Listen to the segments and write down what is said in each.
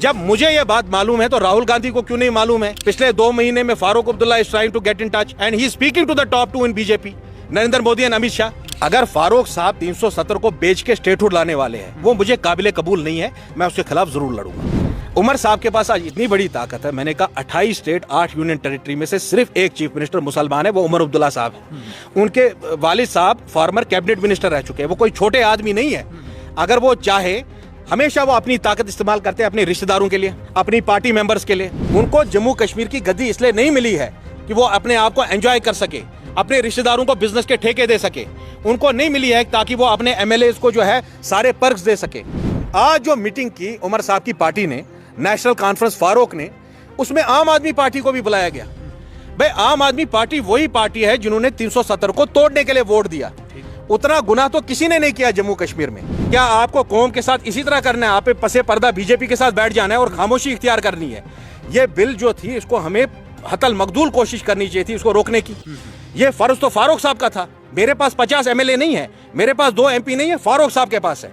जब मुझे ये बात मालूम है तो राहुल गांधी को क्यों नहीं मालूम है? पिछले 2 महीने में Farooq Abdullah is trying to get in touch and he speaking to the top 2 in BJP, Narendra Modi and Amit Shah. अगर फारूक साहब 370 को बेच के स्टेटहुड लाने वाले हैं, वो मुझे काबिले कबूल नहीं है, मैं उसके खिलाफ जरूर लड़ूंगा। उमर साहब के पास आज इतनी बड़ी ताकत है, मैंने कहा 28 स्टेट 8 यूनियन टेरिटरी में से सिर्फ एक चीफ मिनिस्टर मुसलमान है, वो उमर अब्दुल्ला साहब है। उनके वालिद साहब फॉर्मर कैबिनेट मिनिस्टर रह चुके हैं, वो कोई छोटे आदमी नहीं है। अगर वो चाहे, हमेशा वो अपनी ताकत इस्तेमाल करते हैं अपने रिश्तेदारों के लिए, अपनी पार्टी मेंबर्स के लिए। उनको जम्मू कश्मीर की गद्दी इसलिए नहीं मिली है कि वो अपने आप को एंजॉय कर सके, अपने रिश्तेदारों को बिजनेस के ठेके दे सके। उनको नहीं मिली है ताकि वो अपने एमएलएस को जो है सारे पर्क्स दे सके। आज जो मीटिंग की उमर साहब की पार्टी ने, नेशनल कॉन्फ्रेंस फारूक ने, उसमें आम आदमी पार्टी को भी बुलाया गया। भाई आम आदमी पार्टी वही पार्टी है जिन्होंने 370 को तोड़ने के लिए वोट दिया। उतना गुनाह तो किसी ने नहीं किया जम्मू कश्मीर में। क्या आपको कौम के साथ इसी तरह करना है? आप पसे पर्दा बीजेपी के साथ बैठ जाना है और खामोशी इख्तियार करनी है? ये बिल जो थी, इसको हमें हतल मकदूल कोशिश करनी चाहिए थी इसको रोकने की। ये फर्ज तो फारूक साहब का था। मेरे पास 50 एमएलए नहीं है, मेरे पास 2 एमपी नहीं है, फारूक साहब के पास है।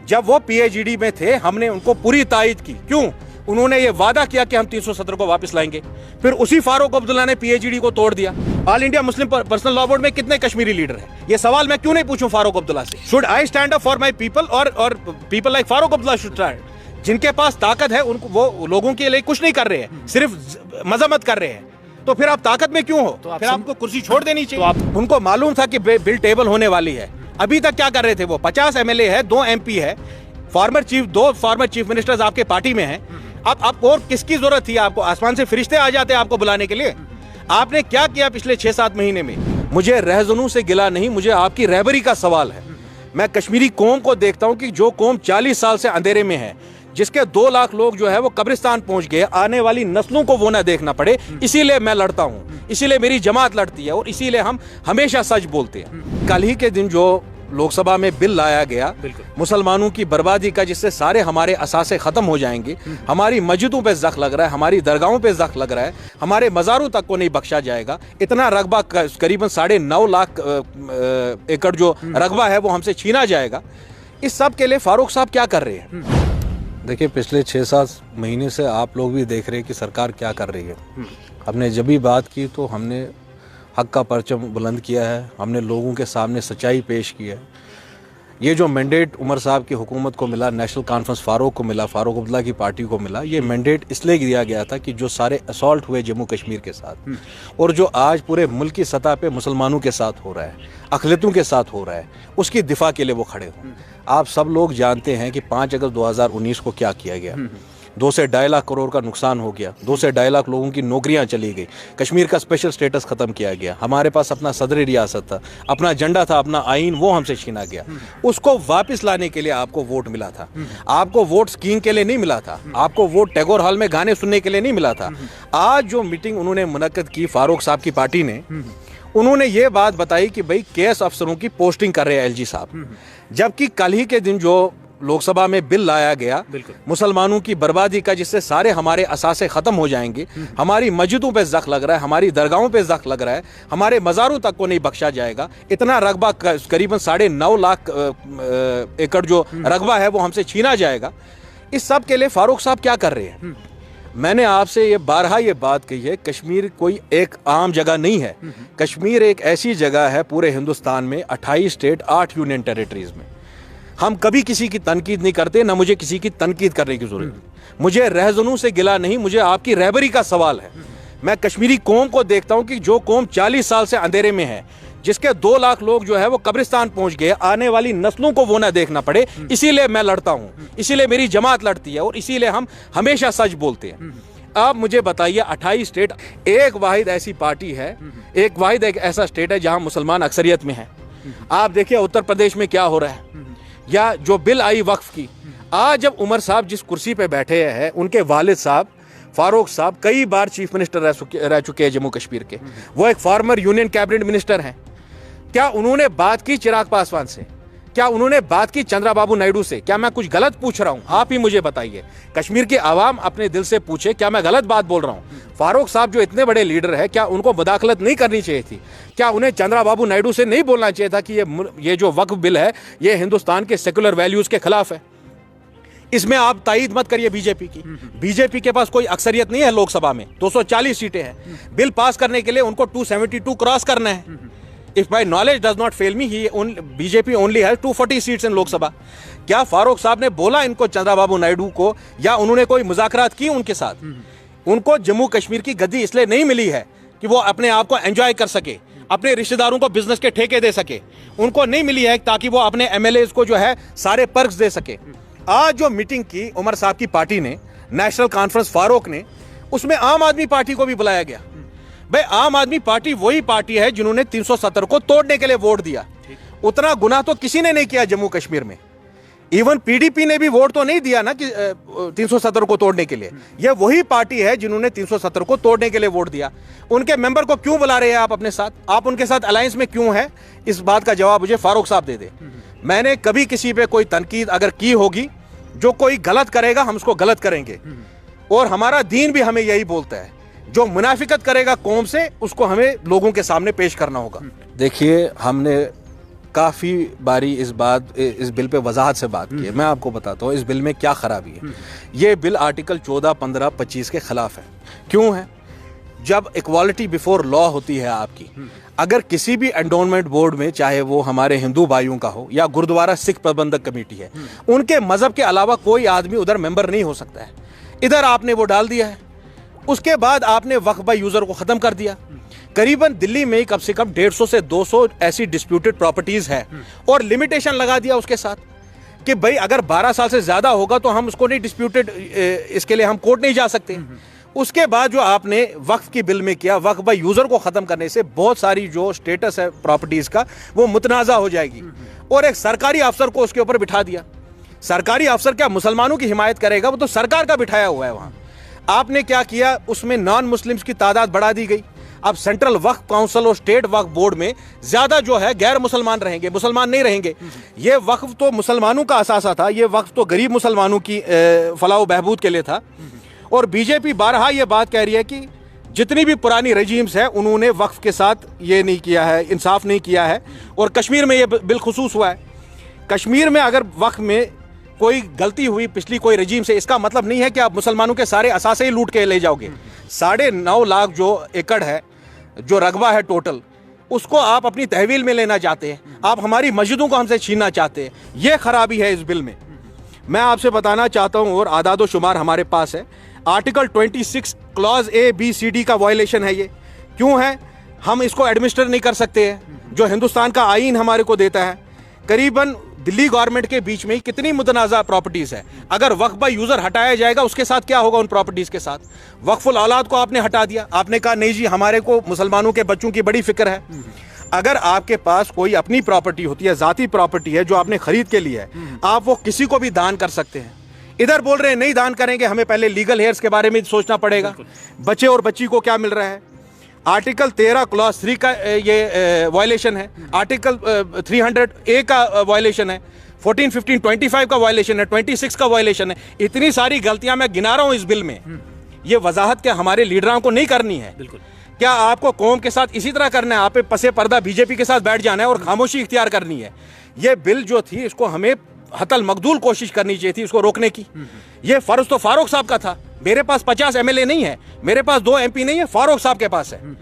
जब वो पीएचडी में थे, हमने उनको पूरी तायद की। क्यों? उन्होंने ये वादा किया कि हम 370 को वापस लाएंगे। फिर उसी फारूक अब्दुल्ला ने पीएचडी को तोड़ दिया। All India Muslim personal law board में कितने कश्मीरी लीडर हैं? ये सवाल मैं क्यों नहीं पूछूं फारूक अब्दुल्ला से? Should I stand up for my people और people like Farooq Abdullah should stand? जिनके पास ताकत है, उनको, वो लोगों के लिए कुछ नहीं कर रहे हैं, सिर्फ मजम्मत कर रहे हैं। तो फिर आप ताकत में क्यों हो? तो फिर आपको कुर्सी छोड़ देनी चाहिए। तो उनको मालूम था कि बिल टेबल होने वाली है। अभी तक क्या कर रहे थे वो? 50 एमएलए है, 2 एमपी है, 2 फॉर्मर चीफ मिनिस्टर्स आपके पार्टी में हैं। अब और किसकी जरूरत थी आपको? आसमान से फरिश्ते आ जाते आपको बुलाने के लिए। आपने क्या किया पिछले 6-7 महीने में? मुझे रहजनों से गिला नहीं, मुझे आपकी रहबरी का सवाल है। मैं कश्मीरी कौम को देखता हूं कि जो कौम 40 साल से अंधेरे में है, जिसके 2 लाख लोग जो है वो कब्रिस्तान पहुंच गए, आने वाली नस्लों को वो ना देखना पड़े, इसीलिए मैं लड़ता हूं, इसीलिए मेरी जमात लड़ती है और इसीलिए हम हमेशा सच बोलते हैं। कल ही के दिन जो लोकसभा में बिल लाया गया मुसलमानों की बर्बादी का, जिससे सारे हमारे असासे खत्म हो जाएंगे, हमारी मस्जिदों पे जख्म लग रहा है, हमारी दरगाहों पे जख्म लग रहा है, हमारे मज़ारों तक को नहीं बख्शा जाएगा। इतना रकबा, करीबन 9.5 लाख एकड़ जो रकबा है वो हमसे छीना जाएगा। इस सब के लिए फारूक साहब क्या कर रहे हैं? देखिए, पिछले 6-7 महीने से आप लोग भी देख रहे हैं कि सरकार क्या कर रही है। हमने जब भी बात की तो हमने हक का परचम बुलंद किया है, हमने लोगों के सामने सच्चाई पेश की है। ये जो मैंडेट उमर साहब की हुकूमत को मिला, नेशनल कॉन्फ्रेंस फारूक को मिला, फारूक अब्दुल्ला की पार्टी को मिला, ये मैंडेट इसलिए दिया गया था कि जो सारे असॉल्ट हुए जम्मू कश्मीर के साथ और जो आज पूरे मुल्क की सतह पे मुसलमानों के साथ हो रहा है, अक़लियतों के साथ हो रहा है, उसकी दिफा के लिए वो खड़े हों। आप सब लोग जानते हैं कि 5 अगस्त 2019 को क्या किया गया। 2 से 2.5 लाख करोड़ का नुकसान हो गया, 2 से 2.5 लाख लोगों की नौकरियां चली गई, कश्मीर का स्पेशल स्टेटस खत्म किया गया, हमारे पास अपना सदर रियासत था, अपना झंडा था, अपना आइन, वो हमसे छीना गया। उसको वापस लाने के लिए आपको वोट मिला था। आपको वोट स्कीइंग के लिए नहीं मिला था, आपको वोट टैगोर हॉल में गाने सुनने के लिए नहीं मिला था। आज जो मीटिंग उन्होंने मुनक्कद की फारूक साहब की पार्टी ने, उन्होंने ये बात बताई कि भाई केएस अफसरों की पोस्टिंग कर रहे हैं एलजी साहब, जबकि कल ही के दिन जो लोकसभा में बिल लाया गया मुसलमानों की बर्बादी का, जिससे सारे हमारे असासे खत्म हो जाएंगे, हमारी मस्जिदों पे जख्म लग रहा है, हमारी दरगाहों पे जख्म लग रहा है, हमारे मज़ारों तक को नहीं बख्शा जाएगा। इतना रकबा, करीबन 9.5 लाख एकड़ जो रकबा है वो हमसे छीना जाएगा। इस सब के लिए फारूक साहब क्या कर रहे हैं? मैंने आपसे ये बारहा ये बात कही है, कश्मीर कोई एक आम जगह नहीं है। कश्मीर एक ऐसी जगह है पूरे हिंदुस्तान में, 28 स्टेट 8 यूनियन टेरिटरीज में। हम कभी किसी की तनकीद नहीं करते, ना मुझे किसी की तनकीद करने की जरूरत है। मुझे रहजनों से गिला नहीं, मुझे आपकी रहबरी का सवाल है। मैं कश्मीरी कौम को देखता हूं कि जो कौम 40 साल से अंधेरे में है, जिसके 2 लाख लोग जो है वो कब्रिस्तान पहुंच गए, आने वाली नस्लों को वो ना देखना पड़े, इसीलिए मैं लड़ता हूं, इसीलिए मेरी जमात लड़ती है और इसीलिए हम हमेशा सच बोलते हैं। अब मुझे बताइए, 28 स्टेट, एक वाहिद ऐसी पार्टी है, एक वाहिद एक ऐसा स्टेट है जहां मुसलमान अक्सरियत में है। आप देखिए उत्तर प्रदेश में क्या हो रहा है, या जो बिल आई वक्फ की। आज जब उमर साहब जिस कुर्सी पे बैठे हैं, उनके वालिद साहब फारूक साहब कई बार चीफ मिनिस्टर रह चुके हैं जम्मू कश्मीर के, वो एक फॉर्मर यूनियन कैबिनेट मिनिस्टर हैं। क्या उन्होंने बात की चिराग पासवान से? क्या उन्होंने बात की चंद्रबाबू नायडू से? क्या मैं कुछ गलत पूछ रहा हूं? आप ही मुझे बताइए। कश्मीर की आवाम अपने दिल से पूछे, क्या मैं गलत बात बोल रहा हूं? फारूक साहब जो इतने बड़े लीडर है, क्या उनको मुदाखलत नहीं करनी चाहिए थी? क्या उन्हें चंद्रबाबू नायडू से नहीं बोलना चाहिए था कि ये जो वक्फ बिल है ये हिंदुस्तान के सेकुलर वैल्यूज के खिलाफ है? इसमें आप तायीद मत करिए बीजेपी की। बीजेपी के पास कोई अक्सरियत नहीं है लोकसभा में, 240 सीटें हैं। बिल पास करने के लिए उनको 272 क्रॉस करना है। If my knowledge does not fail me, BJP only has 240 seats in Lok Sabha. क्या फारूक साहब ने बोला इनको, चंद्रबाबू नायडू को, या उन्होंने कोई मुज़ाकरात की उनके साथ? उनको जम्मू कश्मीर की गद्दी इसलिए नहीं मिली है कि वो अपने आप को एंजॉय कर सके, अपने रिश्तेदारों को बिजनेस के ठेके दे सके। उनको नहीं मिली है ताकि वो अपने एमएलएज को जो है सारे पर्क्स दे सके। आज जो मीटिंग की उमर साहब की पार्टी ने, नेशनल कॉन्फ्रेंस फारूक ने, उसमें आम आदमी पार्टी को भी बुलाया गया। भाई आम आदमी पार्टी वही पार्टी है जिन्होंने 370 को तोड़ने के लिए वोट दिया। उतना गुनाह तो किसी ने नहीं किया जम्मू कश्मीर में। इवन पीडीपी ने भी वोट तो नहीं दिया ना कि 370 को तोड़ने के लिए। यह वही पार्टी है जिन्होंने 370 को तोड़ने के लिए वोट दिया। उनके मेंबर को क्यों बुला रहे हैं आप अपने साथ? आप उनके साथ अलायंस में क्यों है? इस बात का जवाब मुझे फारूक साहब दे दे। मैंने कभी किसी पे कोई तनकीद अगर की होगी, जो कोई गलत करेगा हम उसको गलत करेंगे, और हमारा दीन भी हमें यही बोलता है, जो मुनाफिकत करेगा कौम से उसको हमें लोगों के सामने पेश करना होगा। देखिए, हमने काफ़ी बारी इस बिल पे वजाहत से बात की है। मैं आपको बताता हूँ इस बिल में क्या खराबी है। ये बिल आर्टिकल 14, 15, 25 के खिलाफ है। क्यों है? जब इक्वालिटी बिफोर लॉ होती है आपकी, अगर किसी भी एंडोनमेंट बोर्ड में, चाहे वो हमारे हिंदू भाइयों का हो या गुरुद्वारा सिख प्रबंधक कमेटी है, उनके मजहब के अलावा कोई आदमी उधर मेंबर नहीं हो सकता है। इधर आपने वो डाल दिया है। उसके बाद आपने वक्फ बाय यूजर को खत्म कर दिया। करीबन दिल्ली में कम से कम 150 से 200 ऐसी डिस्प्यूटेड प्रॉपर्टीज है, और लिमिटेशन लगा दिया उसके साथ कि भाई अगर 12 साल से ज्यादा होगा तो हम उसको नहीं डिस्प्यूटेड, इसके लिए हम कोर्ट नहीं जा सकते। उसके बाद जो आपने वक्फ की बिल में किया, वक्फ बाय यूजर को खत्म करने से बहुत सारी जो स्टेटस है प्रॉपर्टीज का वो मुतनाज़ा हो जाएगी, और एक सरकारी अफसर को उसके ऊपर बिठा दिया। सरकारी अफसर क्या मुसलमानों की हिमायत करेगा? वो तो सरकार का बिठाया हुआ है वहां। आपने क्या किया? उसमें नॉन मुस्लिम्स की तादाद बढ़ा दी गई। अब सेंट्रल वक्फ काउंसिल और स्टेट वक्फ बोर्ड में ज्यादा जो है गैर मुसलमान रहेंगे, मुसलमान नहीं रहेंगे। ये वक्फ तो मुसलमानों का असासा था, ये वक्फ तो गरीब मुसलमानों की फलाह बहबूद के लिए था। और बीजेपी बारहा ये बात कह रही है कि जितनी भी पुरानी रजीम्स है उन्होंने वक्फ के साथ ये नहीं किया है, इंसाफ नहीं किया है। और कश्मीर में ये बिलखुसूस हुआ है। कश्मीर में अगर वक्फ में कोई गलती हुई पिछली कोई रजीम से, इसका मतलब नहीं है कि आप मुसलमानों के सारे असासे ही लूट के ले जाओगे। 9.5 लाख जो एकड़ है, जो रकबा है टोटल, उसको आप अपनी तहवील में लेना चाहते हैं। आप हमारी मस्जिदों को हमसे छीनना चाहते हैं। यह खराबी है इस बिल में। मैं आपसे बताना चाहता हूं, और आदादो शुमार हमारे पास है, आर्टिकल 26 क्लॉज A-B-C-D का वायलेशन है ये। क्यों है? हम इसको एडमिनिस्टर नहीं कर सकते हैं, जो हिंदुस्तान का आईन हमारे को देता है। करीबन दिल्ली गवर्नमेंट के बीच में कितनी मुतनाज़ा प्रॉपर्टीज है। अगर वक्फ बाय यूजर हटाया जाएगा, उसके साथ क्या होगा उन प्रॉपर्टीज के साथ? वक्फुल औलाद को आपने हटा दिया। आपने कहा नहीं जी, हमारे को मुसलमानों के बच्चों की बड़ी फिक्र है। अगर आपके पास कोई अपनी प्रॉपर्टी होती है, जाती प्रॉपर्टी है जो आपने खरीद के ली है, आप वो किसी को भी दान कर सकते हैं। इधर बोल रहे हैं नहीं दान करेंगे, हमें पहले लीगल हेयर्स के बारे में सोचना पड़ेगा, बच्चे और बच्ची को क्या मिल रहा है। आर्टिकल 13 क्लॉज 3 का ये वायलेशन है। आर्टिकल 300A का वायलेशन है। 14, 15, 25 का वायलेशन है। 26 का वायलेशन है। इतनी सारी गलतियां मैं गिना रहा हूं इस बिल में। ये वजाहत क्या हमारे लीडरों को नहीं करनी है? बिल्कुल। क्या आपको कौम के साथ इसी तरह करना है? आप पसे पर्दा बीजेपी के साथ बैठ जाना है और खामोशी इख्तियार करनी है? ये बिल जो थी, इसको हमें हतल मकदूल कोशिश करनी चाहिए थी इसको रोकने की। ये फर्ज तो फारूक साहब का था। मेरे पास 50 MLA नहीं है, मेरे पास 2 MP नहीं है, फारूक साहब के पास है।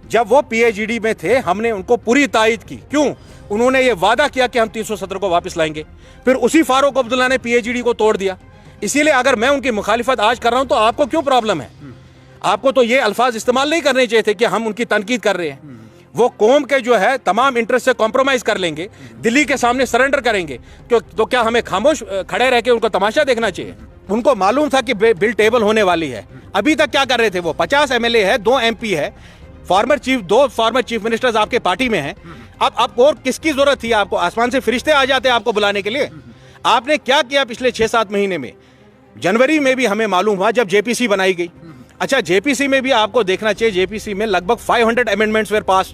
जब वो PhD में थे, हमने उनको पूरी तायद की। क्यों? उन्होंने ये वादा किया कि हम 370 को वापस लाएंगे। फिर उसी फारूक अब्दुल्ला ने PhD को तोड़ दिया। इसीलिए अगर मैं उनकी मुखालिफत आज कर रहा हूं तो आपको क्यों प्रॉब्लम है? आपको तो ये अल्फाज इस्तेमाल नहीं करने चाहिए थे कि हम उनकी तनकीद कर रहे हैं। वो कौम के जो है तमाम इंटरेस्ट से कॉम्प्रोमाइज कर लेंगे, दिल्ली के सामने सरेंडर करेंगे। तो क्या हमें खामोश खड़े रह के उनको तमाशा देखना चाहिए? उनको मालूम था कि बिल टेबल होने वाली है। अभी तक क्या कर रहे थे वो? 50 MLA है, 2 MP है, 2 फॉर्मर चीफ मिनिस्टर्स आपके पार्टी में हैं। अब और किसकी जरूरत थी आपको? आसमान से फरिश्ते आ जाते आपको बुलाने के लिए। आपने क्या किया पिछले 6-7 महीने में? जनवरी में भी हमें मालूम हुआ जब JPC बनाई गई। अच्छा, JPC में भी आपको देखना चाहिए, JPC में लगभग 500 अमेंडमेंट्स वेर पास।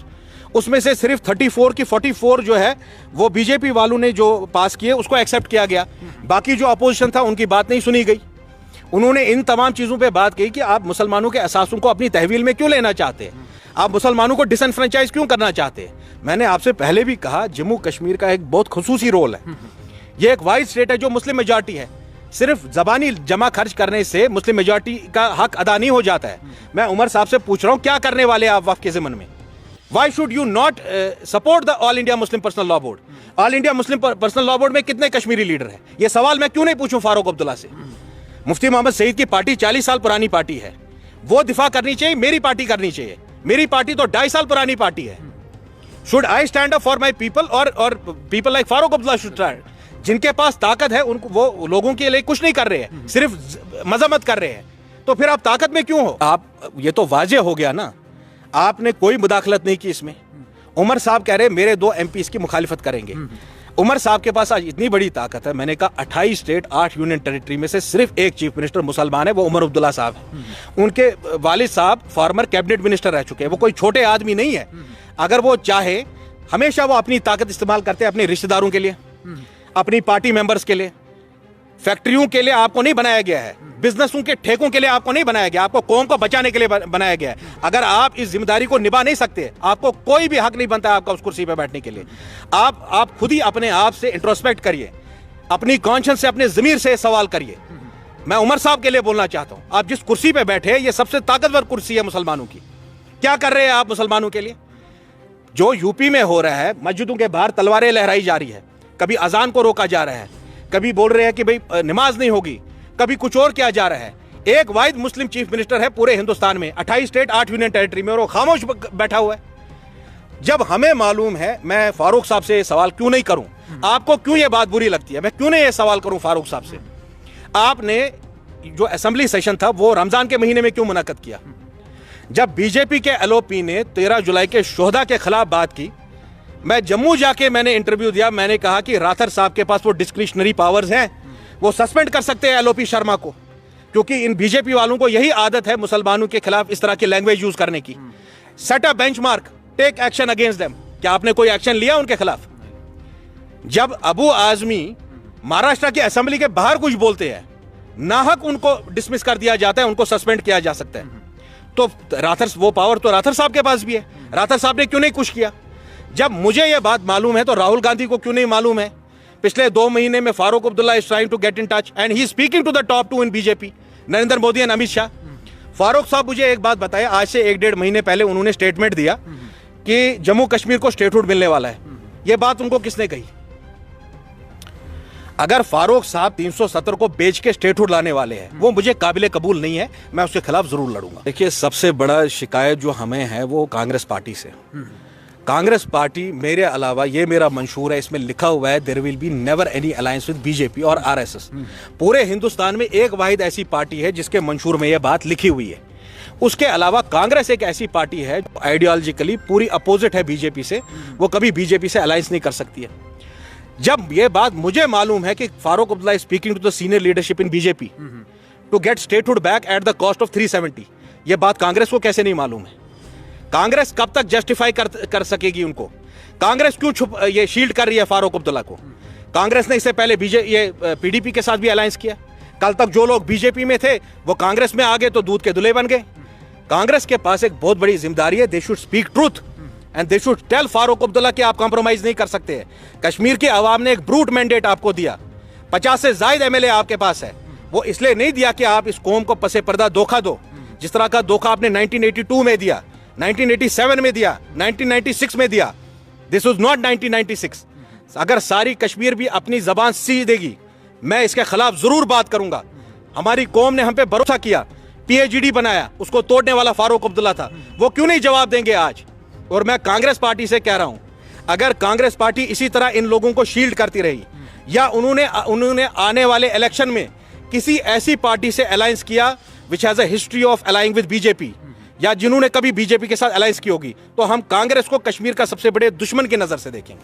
उसमें से सिर्फ 34 की 44 जो है वो बीजेपी वालों ने जो पास किए उसको एक्सेप्ट किया गया। बाकी जो अपोजिशन था उनकी बात नहीं सुनी गई। उन्होंने इन तमाम चीज़ों पे बात की कि आप मुसलमानों के असासों को अपनी तहवील में क्यों लेना चाहते हैं, आप मुसलमानों को डिसएनफ्रेंचाइज क्यों करना चाहते हैं। मैंने आपसे पहले भी कहा, जम्मू कश्मीर का एक बहुत खुसूसी रोल है। ये एक वाइड स्टेट है जो मुस्लिम मेजॉरिटी है। सिर्फ जबानी जमा खर्च करने से मुस्लिम मेजॉरिटी का हक अदा नहीं हो जाता है। मैं उमर साहब से पूछ रहा हूं, क्या करने वाले आप वक्फ के ज़िमन में? Why should you not support the all India Muslim personal law board? All India Muslim personal law board में कितने कश्मीरी लीडर हैं? ये सवाल मैं क्यों नहीं पूछूं फारूक अब्दुल्ला से? मुफ्ती मोहम्मद सईद की पार्टी 40 साल पुरानी पार्टी है, वो दिफा करनी चाहिए, मेरी पार्टी करनी चाहिए। मेरी पार्टी तो 2.5 साल पुरानी पार्टी है। Should I stand up for my people और people like Farooq Abdullah should stand? जिनके पास ताकत है उनको, वो लोगों के लिए कुछ नहीं कर रहे हैं, सिर्फ मजम्मत कर रहे हैं, तो फिर आप ताकत में क्यों हो? आप, ये तो वाजे हो गया ना, आपने कोई मुदाखलत नहीं की इसमें। उमर साहब कह रहे मेरे 2 MP इसकी मुखालिफत करेंगे। उमर साहब के पास आज इतनी बड़ी ताकत है, मैंने कहा 28 स्टेट 8 यूनियन टेरिटरी में से सिर्फ एक चीफ मिनिस्टर मुसलमान है, वो उमर अब्दुल्ला साहब है। उनके वालिद साहब फॉर्मर कैबिनेट मिनिस्टर रह चुके हैं, वो कोई छोटे आदमी नहीं है। अगर वो चाहे, हमेशा वो अपनी ताकत इस्तेमाल करते हैं अपने रिश्तेदारों के लिए, अपनी पार्टी मेंबर्स के लिए। फैक्ट्रियों के लिए आपको नहीं बनाया गया है, बिजनेसों के ठेकों के लिए आपको नहीं बनाया गया, आपको कौम को बचाने के लिए बनाया गया है। अगर आप इस जिम्मेदारी को निभा नहीं सकते, आपको कोई भी हक नहीं बनता आपका उस कुर्सी पर बैठने के लिए। आप खुद ही अपने आप से इंट्रोस्पेक्ट करिए, अपनी कॉन्शियस से, अपने ज़मीर से सवाल करिए। मैं उमर साहब के लिए बोलना चाहता हूं, आप जिस कुर्सी पे बैठे, ये सबसे ताकतवर कुर्सी है मुसलमानों की। क्या कर रहे हैं आप मुसलमानों के लिए? जो यूपी में हो रहा है, मस्जिदों के बाहर तलवारें लहराई जा रही है, कभी अजान को रोका जा रहा है, कभी बोल रहे हैं कि भाई नमाज नहीं होगी, कभी कुछ और किया जा रहा है। एक वाहिद मुस्लिम चीफ मिनिस्टर है पूरे हिंदुस्तान में, 28 स्टेट 8 यूनियन टेरिटरी में, और वो खामोश बैठा हुआ है। जब हमें मालूम है, मैं फारूक साहब से ये सवाल क्यों नहीं करूं? आपको क्यों ये बात बुरी लगती है? मैं क्यों नहीं ये सवाल करूं फारूक साहब से? आपने जो असेंबली सेशन था वो रमजान के महीने में क्यों मुनक्कद किया? जब बीजेपी के LOP ने 13 जुलाई के शोहदा के खिलाफ बात की, मैं जम्मू जाके मैंने इंटरव्यू दिया, मैंने कहा कि राथर साहब के पास वो डिस्क्रिशनरी पावर्स हैं, वो सस्पेंड कर सकते हैं LOP शर्मा को, क्योंकि इन बीजेपी वालों को यही आदत है मुसलमानों के खिलाफ इस तरह की लैंग्वेज यूज करने की। Set a benchmark, take action against them. क्या आपने कोई एक्शन लिया उनके खिलाफ? जब अबू आजमी महाराष्ट्र की असेंबली के बाहर कुछ बोलते हैं, नाहक उनको डिसमिस कर दिया जाता है, उनको सस्पेंड किया जा सकता है। तो राथर, वो पावर तो राथर साहब के पास भी है। राथर साहब ने क्यों नहीं कुछ किया? जब मुझे यह बात मालूम है तो राहुल गांधी को क्यों नहीं मालूम है? पिछले 2 महीने में Farooq Abdullah is trying to get in touch and he is speaking to the top 2 in BJP, Narendra Modi and Amit Shah. Farooq साहब मुझे एक बात बताए, आज से 1-1.5 महीने पहले उन्होंने स्टेटमेंट दिया कि जम्मू कश्मीर को स्टेटहुड मिलने वाला है। यह बात उनको किसने कही? अगर फारूक साहब 370 को बेच के स्टेटहुड लाने वाले हैं, वो मुझे काबिले कबूल नहीं है, मैं उसके खिलाफ जरूर लड़ूंगा। देखिए, सबसे बड़ा शिकायत जो हमें है वो कांग्रेस पार्टी से। कांग्रेस पार्टी, मेरे अलावा, ये मेरा मंशूर है, इसमें लिखा हुआ है there will be never any alliance with BJP और RSS। पूरे हिंदुस्तान में एक वाहिद ऐसी पार्टी है जिसके मंशूर में यह बात लिखी हुई है। उसके अलावा कांग्रेस एक ऐसी पार्टी है जो आइडियोलॉजिकली पूरी अपोजिट है बीजेपी से, वो कभी बीजेपी से अलायंस नहीं कर सकती है। जब यह बात मुझे मालूम है कि Farooq Abdullah is speaking to the senior leadership in BJP to get statehood back at the cost of 370, यह बात कांग्रेस को कैसे नहीं मालूम है? कांग्रेस कब तक जस्टिफाई कर सकेगी उनको? कांग्रेस क्यों ये शील्ड कर रही है फारूक अब्दुल्ला को? कांग्रेस ने इससे पहले PDP के साथ भी अलायंस किया। कल तक जो लोग बीजेपी में थे वो कांग्रेस में आ गए तो दूध के दूल्हे बन गए। कांग्रेस के पास एक बहुत बड़ी जिम्मेदारी है, they should speak truth and they should tell Farooq Abdullah कि आप कॉम्प्रोमाइज नहीं कर सकते हैं। कश्मीर की आवाम ने एक ब्रूट मैंडेट आपको दिया, 50 से ज्यादा MLA आपके पास है। वो इसलिए नहीं दिया कि आप इस कौम को पसे पर्दा धोखा दो, जिस तरह का धोखा आपने 1982 में दिया, 1987 में दिया, 1996 में दिया। This was not 1996। अगर सारी कश्मीर भी अपनी जबान सीख देगी, मैं इसके खिलाफ जरूर बात करूंगा। हमारी कौम ने हम पे भरोसा किया, PhD बनाया, उसको तोड़ने वाला फारूक अब्दुल्ला था, वो क्यों नहीं जवाब देंगे आज? और मैं कांग्रेस पार्टी से कह रहा हूं, अगर कांग्रेस पार्टी इसी तरह इन लोगों को शील्ड करती रही, या उन्होंने आने वाले इलेक्शन में किसी ऐसी पार्टी से अलायंस किया which has a history of aligning with BJP, या जिन्होंने कभी बीजेपी के साथ अलायंस की होगी, तो हम कांग्रेस को कश्मीर का सबसे बड़े दुश्मन की नजर से देखेंगे।